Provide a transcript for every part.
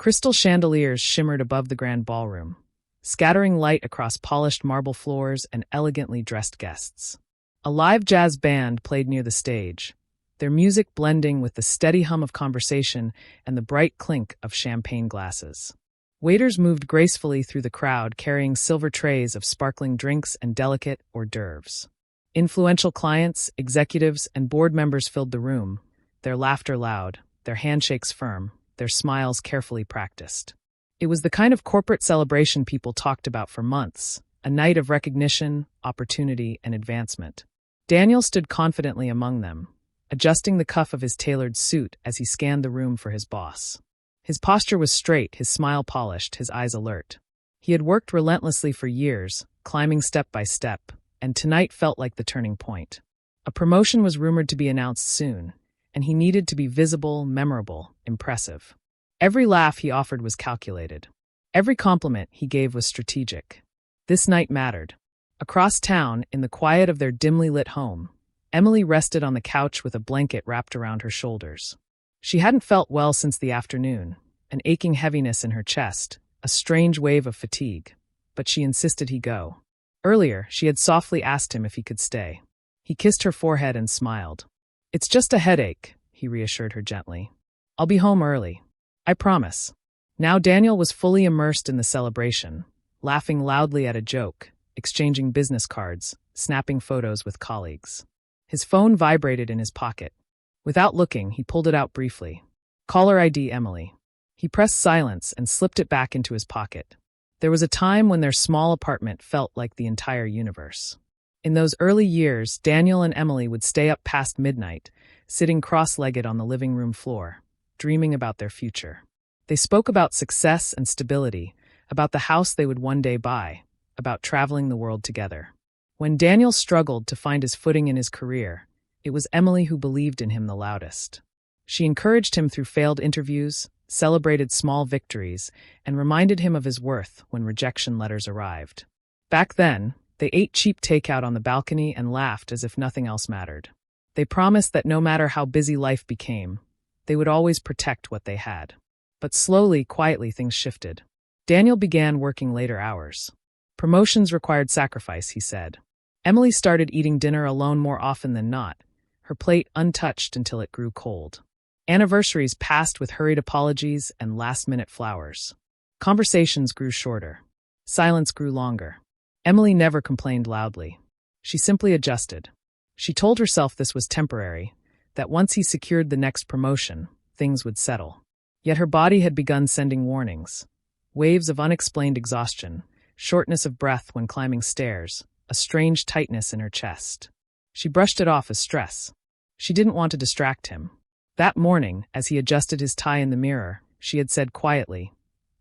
Crystal chandeliers shimmered above the grand ballroom, scattering light across polished marble floors and elegantly dressed guests. A live jazz band played near the stage, their music blending with the steady hum of conversation and the bright clink of champagne glasses. Waiters moved gracefully through the crowd carrying silver trays of sparkling drinks and delicate hors d'oeuvres. Influential clients, executives, and board members filled the room, their laughter loud, their handshakes firm, their smiles carefully practiced. It was the kind of corporate celebration people talked about for months, a night of recognition, opportunity, and advancement. Daniel stood confidently among them, adjusting the cuff of his tailored suit as he scanned the room for his boss. His posture was straight, his smile polished, his eyes alert. He had worked relentlessly for years, climbing step by step, and tonight felt like the turning point. A promotion was rumored to be announced soon, and he needed to be visible, memorable, impressive. Every laugh he offered was calculated. Every compliment he gave was strategic. This night mattered. Across town, in the quiet of their dimly lit home, Emily rested on the couch with a blanket wrapped around her shoulders. She hadn't felt well since the afternoon, an aching heaviness in her chest, a strange wave of fatigue, but she insisted he go. Earlier, she had softly asked him if he could stay. He kissed her forehead and smiled. "It's just a headache," he reassured her gently. "I'll be home early. I promise." Now Daniel was fully immersed in the celebration, laughing loudly at a joke, exchanging business cards, snapping photos with colleagues. His phone vibrated in his pocket. Without looking, he pulled it out briefly. "Caller ID Emily." He pressed silence and slipped it back into his pocket. There was a time when their small apartment felt like the entire universe. In those early years, Daniel and Emily would stay up past midnight, sitting cross-legged on the living room floor, dreaming about their future. They spoke about success and stability, about the house they would one day buy, about traveling the world together. When Daniel struggled to find his footing in his career, it was Emily who believed in him the loudest. She encouraged him through failed interviews, celebrated small victories, and reminded him of his worth when rejection letters arrived. Back then, they ate cheap takeout on the balcony and laughed as if nothing else mattered. They promised that no matter how busy life became, they would always protect what they had. But slowly, quietly, things shifted. Daniel began working later hours. Promotions required sacrifice, he said. Emily started eating dinner alone more often than not, her plate untouched until it grew cold. Anniversaries passed with hurried apologies and last-minute flowers. Conversations grew shorter. Silence grew longer. Emily never complained loudly. She simply adjusted. She told herself this was temporary, that once he secured the next promotion, things would settle. Yet her body had begun sending warnings. Waves of unexplained exhaustion, shortness of breath when climbing stairs, a strange tightness in her chest. She brushed it off as stress. She didn't want to distract him. That morning, as he adjusted his tie in the mirror, she had said quietly,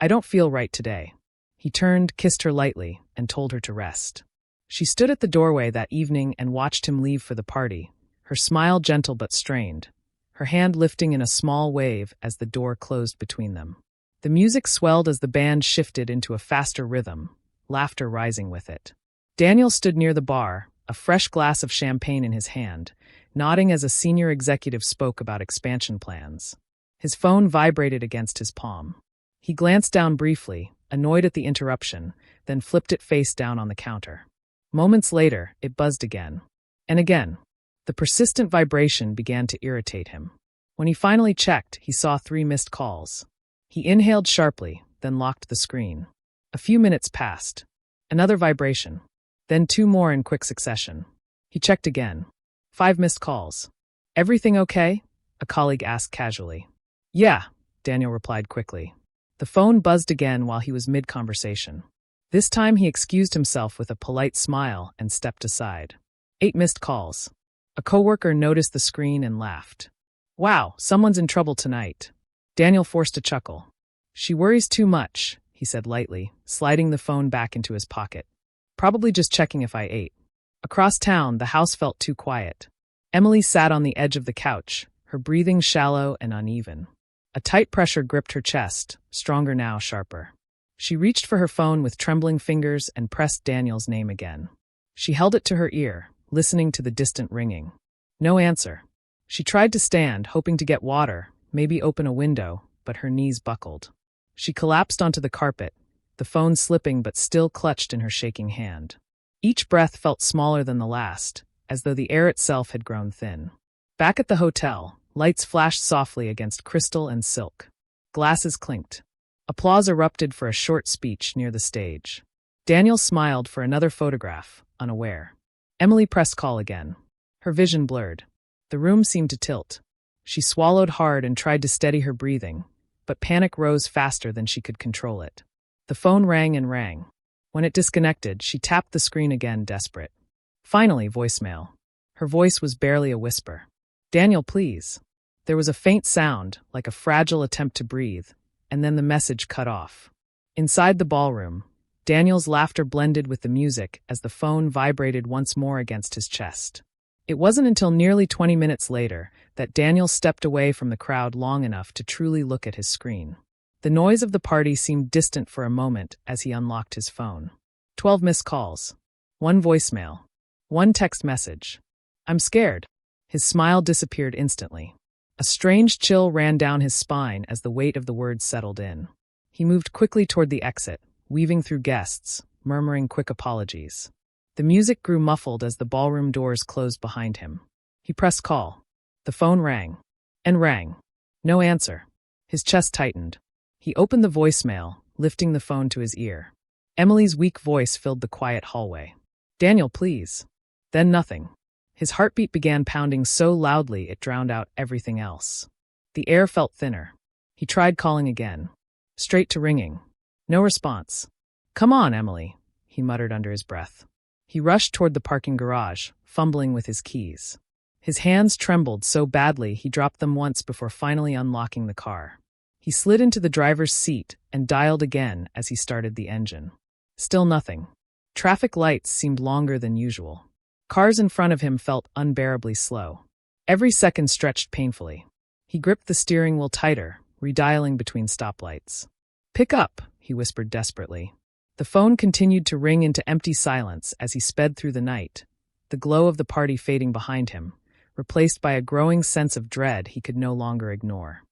"I don't feel right today." He turned, kissed her lightly, and told her to rest. She stood at the doorway that evening and watched him leave for the party, her smile gentle but strained, her hand lifting in a small wave as the door closed between them. The music swelled as the band shifted into a faster rhythm, laughter rising with it. Daniel stood near the bar, a fresh glass of champagne in his hand, nodding as a senior executive spoke about expansion plans. His phone vibrated against his palm. He glanced down briefly, annoyed at the interruption, then flipped it face down on the counter. Moments later, it buzzed again. And again. The persistent vibration began to irritate him. When he finally checked, he saw 3 missed calls. He inhaled sharply, then locked the screen. A few minutes passed. Another vibration. Then 2 more in quick succession. He checked again. 5 missed calls. "Everything okay?" a colleague asked casually. "Yeah," Daniel replied quickly. The phone buzzed again while he was mid-conversation. This time he excused himself with a polite smile and stepped aside. 8 missed calls. A coworker noticed the screen and laughed. "Wow, someone's in trouble tonight." Daniel forced a chuckle. "She worries too much," he said lightly, sliding the phone back into his pocket. "Probably just checking if I ate." Across town, the house felt too quiet. Emily sat on the edge of the couch, her breathing shallow and uneven. A tight pressure gripped her chest, stronger now, sharper. She reached for her phone with trembling fingers and pressed Daniel's name again. She held it to her ear, listening to the distant ringing. No answer. She tried to stand, hoping to get water, maybe open a window, but her knees buckled. She collapsed onto the carpet, the phone slipping but still clutched in her shaking hand. Each breath felt smaller than the last, as though the air itself had grown thin. Back at the hotel, lights flashed softly against crystal and silk. Glasses clinked. Applause erupted for a short speech near the stage. Daniel smiled for another photograph, unaware. Emily pressed call again. Her vision blurred. The room seemed to tilt. She swallowed hard and tried to steady her breathing, but panic rose faster than she could control it. The phone rang and rang. When it disconnected, she tapped the screen again, desperate. Finally, voicemail. Her voice was barely a whisper. "Daniel, please." There was a faint sound, like a fragile attempt to breathe, and then the message cut off. Inside the ballroom, Daniel's laughter blended with the music as the phone vibrated once more against his chest. It wasn't until nearly 20 minutes later that Daniel stepped away from the crowd long enough to truly look at his screen. The noise of the party seemed distant for a moment as he unlocked his phone. 12 missed calls. 1 voicemail. 1 text message. "I'm scared." His smile disappeared instantly. A strange chill ran down his spine as the weight of the words settled in. He moved quickly toward the exit, weaving through guests, murmuring quick apologies. The music grew muffled as the ballroom doors closed behind him. He pressed call. The phone rang. And rang. No answer. His chest tightened. He opened the voicemail, lifting the phone to his ear. Emily's weak voice filled the quiet hallway. "Daniel, please." Then nothing. His heartbeat began pounding so loudly it drowned out everything else. The air felt thinner. He tried calling again. Straight to ringing. No response. "Come on, Emily," he muttered under his breath. He rushed toward the parking garage, fumbling with his keys. His hands trembled so badly he dropped them once before finally unlocking the car. He slid into the driver's seat and dialed again as he started the engine. Still nothing. Traffic lights seemed longer than usual. Cars in front of him felt unbearably slow. Every second stretched painfully. He gripped the steering wheel tighter, redialing between stoplights. "Pick up," he whispered desperately. The phone continued to ring into empty silence as he sped through the night, the glow of the party fading behind him, replaced by a growing sense of dread he could no longer ignore.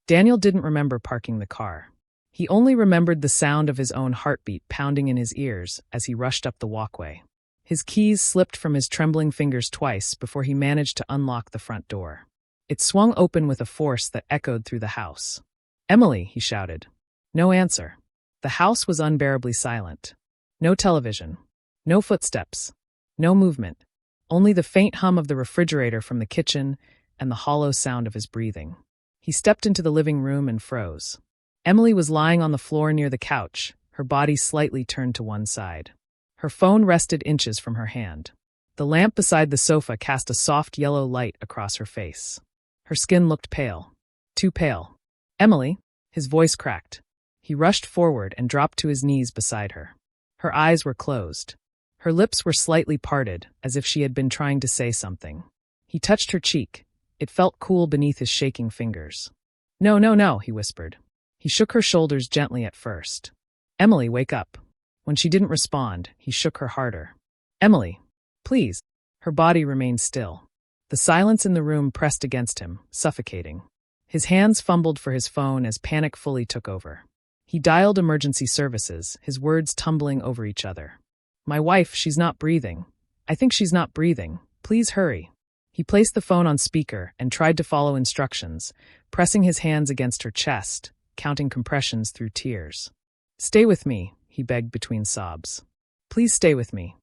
Daniel didn't remember parking the car. He only remembered the sound of his own heartbeat pounding in his ears as he rushed up the walkway. His keys slipped from his trembling fingers twice before he managed to unlock the front door. It swung open with a force that echoed through the house. "Emily," he shouted. No answer. The house was unbearably silent. No television. No footsteps. No movement. Only the faint hum of the refrigerator from the kitchen and the hollow sound of his breathing. He stepped into the living room and froze. Emily was lying on the floor near the couch, her body slightly turned to one side. Her phone rested inches from her hand. The lamp beside the sofa cast a soft yellow light across her face. Her skin looked pale. Too pale. "Emily," his voice cracked. He rushed forward and dropped to his knees beside her. Her eyes were closed. Her lips were slightly parted, as if she had been trying to say something. He touched her cheek. It felt cool beneath his shaking fingers. "No, no, no," he whispered. He shook her shoulders gently at first. "Emily, wake up." When she didn't respond, he shook her harder. "Emily, please." Her body remained still. The silence in the room pressed against him, suffocating. His hands fumbled for his phone as panic fully took over. He dialed emergency services, his words tumbling over each other. "My wife, she's not breathing. I think she's not breathing. Please hurry." He placed the phone on speaker and tried to follow instructions, pressing his hands against her chest, counting compressions through tears. "Stay with me," he begged between sobs. "Please stay with me."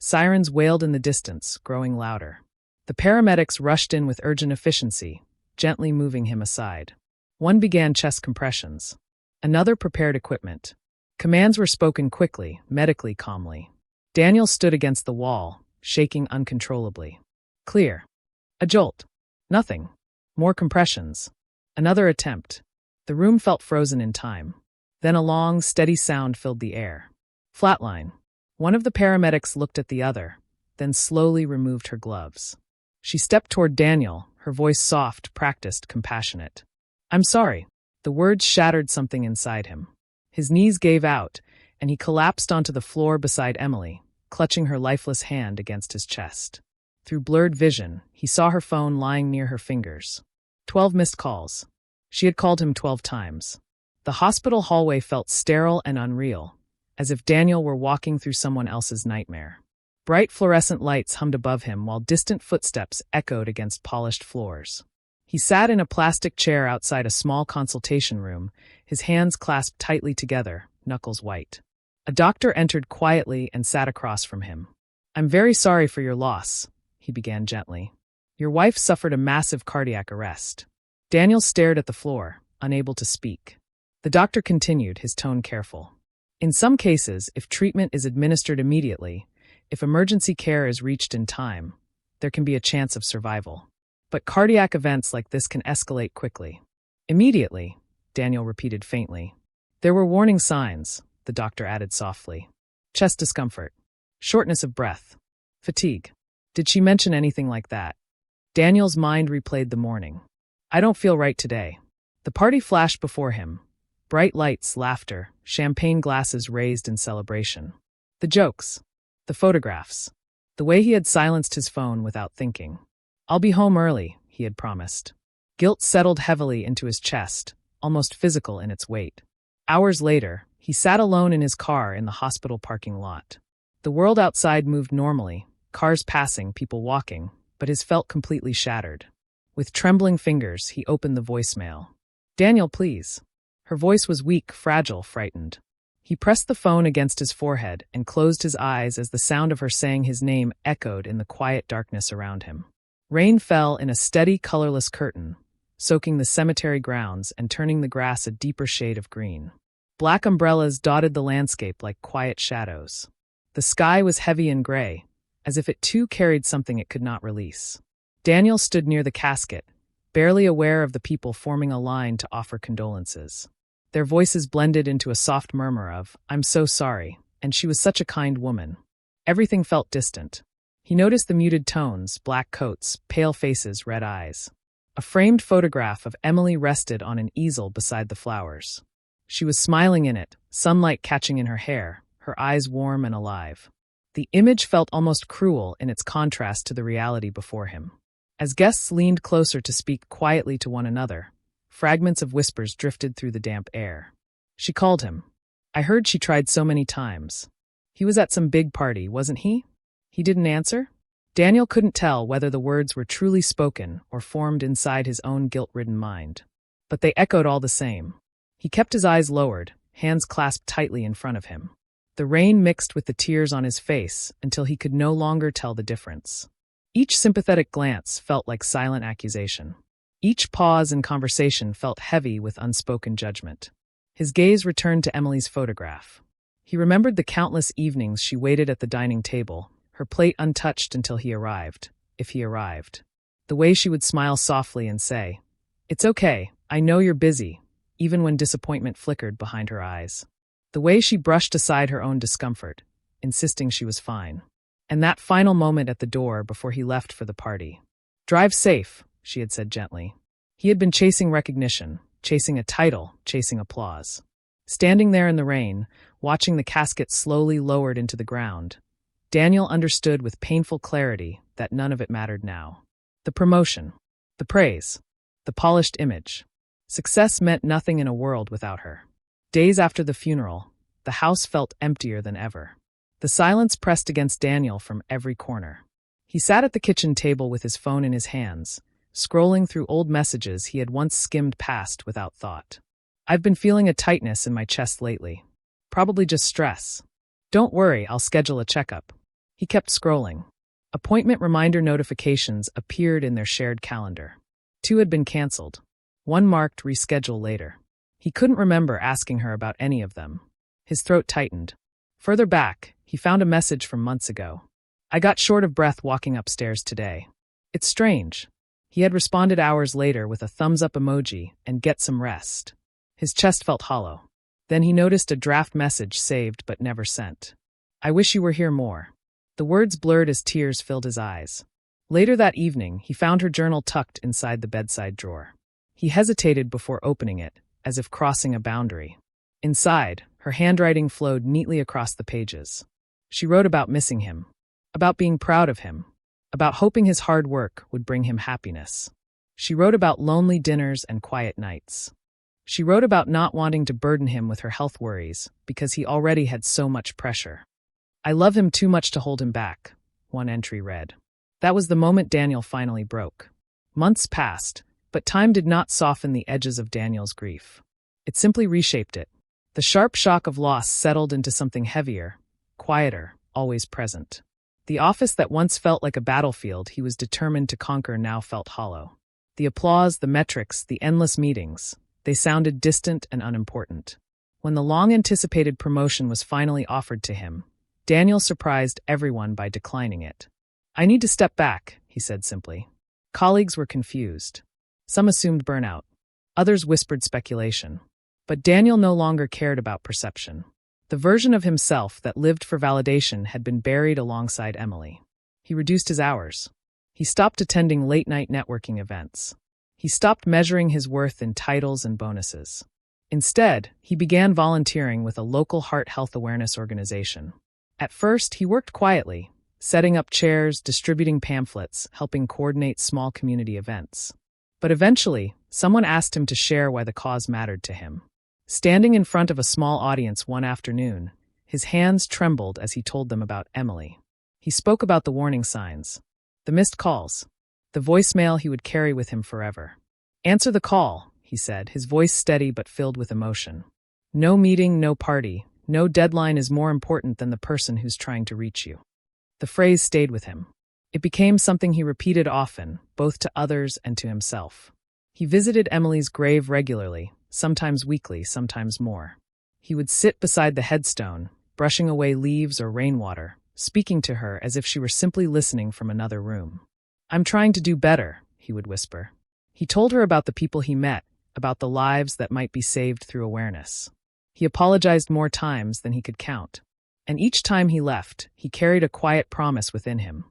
Sirens wailed in the distance, growing louder. The paramedics rushed in with urgent efficiency, gently moving him aside. One began chest compressions. Another prepared equipment. Commands were spoken quickly, medically calmly. Daniel stood against the wall, shaking uncontrollably. Clear. A jolt. Nothing. More compressions. Another attempt. The room felt frozen in time. Then a long, steady sound filled the air. Flatline. One of the paramedics looked at the other, then slowly removed her gloves. She stepped toward Daniel, her voice soft, practiced, compassionate. "I'm sorry." The words shattered something inside him. His knees gave out, and he collapsed onto the floor beside Emily, clutching her lifeless hand against his chest. Through blurred vision, he saw her phone lying near her fingers. 12 missed calls. She had called him 12 times. The hospital hallway felt sterile and unreal, as if Daniel were walking through someone else's nightmare. Bright fluorescent lights hummed above him while distant footsteps echoed against polished floors. He sat in a plastic chair outside a small consultation room, his hands clasped tightly together, knuckles white. A doctor entered quietly and sat across from him. "I'm very sorry for your loss," he began gently. "Your wife suffered a massive cardiac arrest." Daniel stared at the floor, unable to speak. The doctor continued, his tone careful. "In some cases, if treatment is administered immediately, if emergency care is reached in time, there can be a chance of survival. But cardiac events like this can escalate quickly." "Immediately," Daniel repeated faintly. "There were warning signs," the doctor added softly. "Chest discomfort, shortness of breath, fatigue." "Did she mention anything like that?" Daniel's mind replayed the morning. "I don't feel right today." The party flashed before him. Bright lights, laughter, champagne glasses raised in celebration. The jokes. The photographs. The way he had silenced his phone without thinking. "I'll be home early," he had promised. Guilt settled heavily into his chest, almost physical in its weight. Hours later, he sat alone in his car in the hospital parking lot. The world outside moved normally, cars passing, people walking, but his felt completely shattered. With trembling fingers, he opened the voicemail. "Daniel, please." Her voice was weak, fragile, frightened. He pressed the phone against his forehead and closed his eyes as the sound of her saying his name echoed in the quiet darkness around him. Rain fell in a steady, colorless curtain, soaking the cemetery grounds and turning the grass a deeper shade of green. Black umbrellas dotted the landscape like quiet shadows. The sky was heavy and gray, as if it too carried something it could not release. Daniel stood near the casket, barely aware of the people forming a line to offer condolences. Their voices blended into a soft murmur of, "I'm so sorry, and she was such a kind woman." Everything felt distant. He noticed the muted tones, black coats, pale faces, red eyes. A framed photograph of Emily rested on an easel beside the flowers. She was smiling in it, sunlight catching in her hair, her eyes warm and alive. The image felt almost cruel in its contrast to the reality before him. As guests leaned closer to speak quietly to one another, fragments of whispers drifted through the damp air. She called him. "I heard she tried so many times." He was at some big party, wasn't he? He didn't answer? Daniel couldn't tell whether the words were truly spoken or formed inside his own guilt-ridden mind. But they echoed all the same. He kept his eyes lowered, hands clasped tightly in front of him. The rain mixed with the tears on his face until he could no longer tell the difference. Each sympathetic glance felt like silent accusation. Each pause in conversation felt heavy with unspoken judgment. His gaze returned to Emily's photograph. He remembered the countless evenings she waited at the dining table, her plate untouched until he arrived, if he arrived. The way she would smile softly and say, "It's okay, I know you're busy," even when disappointment flickered behind her eyes. The way she brushed aside her own discomfort, insisting she was fine. And that final moment at the door before he left for the party. "Drive safe," she had said gently. He had been chasing recognition, chasing a title, chasing applause. Standing there in the rain, watching the casket slowly lowered into the ground, Daniel understood with painful clarity that none of it mattered now. The promotion, the praise, the polished image. Success meant nothing in a world without her. Days after the funeral, the house felt emptier than ever. The silence pressed against Daniel from every corner. He sat at the kitchen table with his phone in his hands, scrolling through old messages he had once skimmed past without thought. "I've been feeling a tightness in my chest lately. Probably just stress. Don't worry, I'll schedule a checkup." He kept scrolling. Appointment reminder notifications appeared in their shared calendar. 2 had been canceled. 1 marked reschedule later. He couldn't remember asking her about any of them. His throat tightened. Further back, he found a message from months ago. "I got short of breath walking upstairs today. It's strange." He had responded hours later with a thumbs-up emoji and "get some rest." His chest felt hollow. Then he noticed a draft message saved but never sent. "I wish you were here more." The words blurred as tears filled his eyes. Later that evening, he found her journal tucked inside the bedside drawer. He hesitated before opening it, as if crossing a boundary. Inside, her handwriting flowed neatly across the pages. She wrote about missing him, about being proud of him, about hoping his hard work would bring him happiness. She wrote about lonely dinners and quiet nights. She wrote about not wanting to burden him with her health worries because he already had so much pressure. "I love him too much to hold him back," one entry read. That was the moment Daniel finally broke. Months passed, but time did not soften the edges of Daniel's grief. It simply reshaped it. The sharp shock of loss settled into something heavier, quieter, always present. The office that once felt like a battlefield he was determined to conquer now felt hollow. The applause, the metrics, the endless meetings, they sounded distant and unimportant. When the long-anticipated promotion was finally offered to him, Daniel surprised everyone by declining it. "I need to step back," he said simply. Colleagues were confused. Some assumed burnout. Others whispered speculation. But Daniel no longer cared about perception. The version of himself that lived for validation had been buried alongside Emily. He reduced his hours. He stopped attending late-night networking events. He stopped measuring his worth in titles and bonuses. Instead, he began volunteering with a local heart health awareness organization. At first, he worked quietly, setting up chairs, distributing pamphlets, helping coordinate small community events. But eventually, someone asked him to share why the cause mattered to him. Standing in front of a small audience one afternoon, his hands trembled as he told them about Emily. He spoke about the warning signs, the missed calls, the voicemail he would carry with him forever. "Answer the call," he said, his voice steady but filled with emotion. "No meeting, no party, no deadline is more important than the person who's trying to reach you." The phrase stayed with him. It became something he repeated often, both to others and to himself. He visited Emily's grave regularly, sometimes weekly, sometimes more. He would sit beside the headstone, brushing away leaves or rainwater, speaking to her as if she were simply listening from another room. "I'm trying to do better," he would whisper. He told her about the people he met, about the lives that might be saved through awareness. He apologized more times than he could count. And each time he left, he carried a quiet promise within him.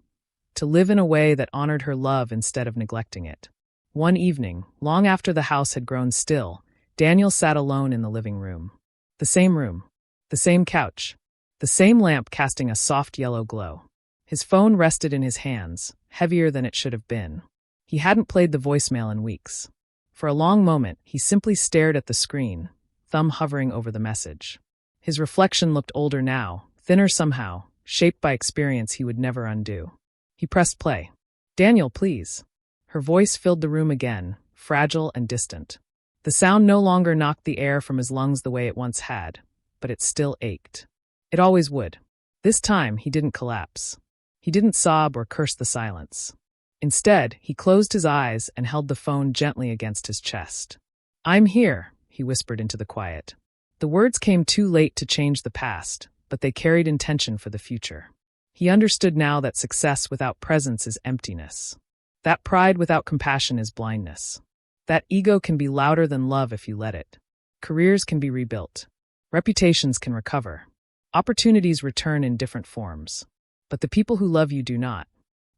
To live in a way that honored her love instead of neglecting it. One evening, long after the house had grown still, Daniel sat alone in the living room. The same couch, the same lamp casting a soft yellow glow. His phone rested in his hands, heavier than it should have been. He hadn't played the voicemail in weeks. For a long moment, he simply stared at the screen, thumb hovering over the message. His reflection looked older now, thinner somehow, shaped by experience he would never undo. He pressed play. "Daniel, please." Her voice filled the room again, fragile and distant. The sound no longer knocked the air from his lungs the way it once had, but it still ached. It always would. This time, he didn't collapse. He didn't sob or curse the silence. Instead, he closed his eyes and held the phone gently against his chest. "I'm here," he whispered into the quiet. The words came too late to change the past, but they carried intention for the future. He understood now that success without presence is emptiness. That pride without compassion is blindness. That ego can be louder than love if you let it. Careers can be rebuilt. Reputations can recover. Opportunities return in different forms. But the people who love you do not.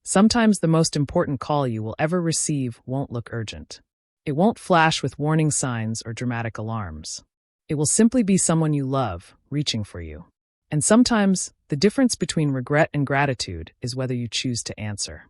Sometimes the most important call you will ever receive won't look urgent. It won't flash with warning signs or dramatic alarms. It will simply be someone you love, reaching for you. And sometimes, the difference between regret and gratitude is whether you choose to answer.